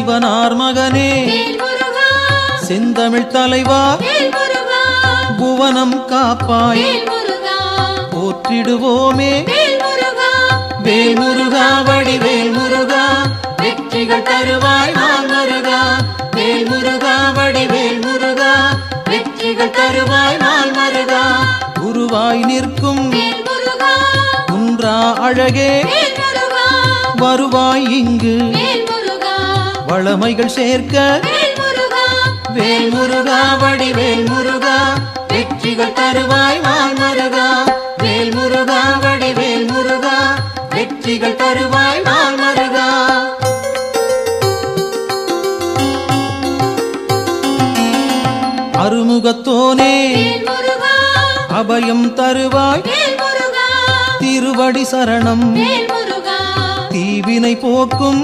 சிவனார் மகனே செந்தமிழ் தலைவா புவனம் காப்பாய் போற்றிடுவோமே வேல் முருகா வடிவேல் முருகா வெற்றிகள் தருவாய் நாள் முருகா வேல் முருகா வடிவேல் முருகா வெற்றிகள் தருவாய் நாள் முருகா குருவாய் நிற்கும் குன்றா அழகே வருவாய் இங்கு வளமைகள் சேர்க்க வேல் முருகா வடிவேல் முருகா வெற்றிகள் தருவாய் நாள் முருகா வேல் முருகா வடிவேல் முருகா வெற்றிகள் தருவாய் நாள் முருகா அருமுகத்தோனே அபயம் தருவாய் திருவடி சரணம் தீவினை போக்கும்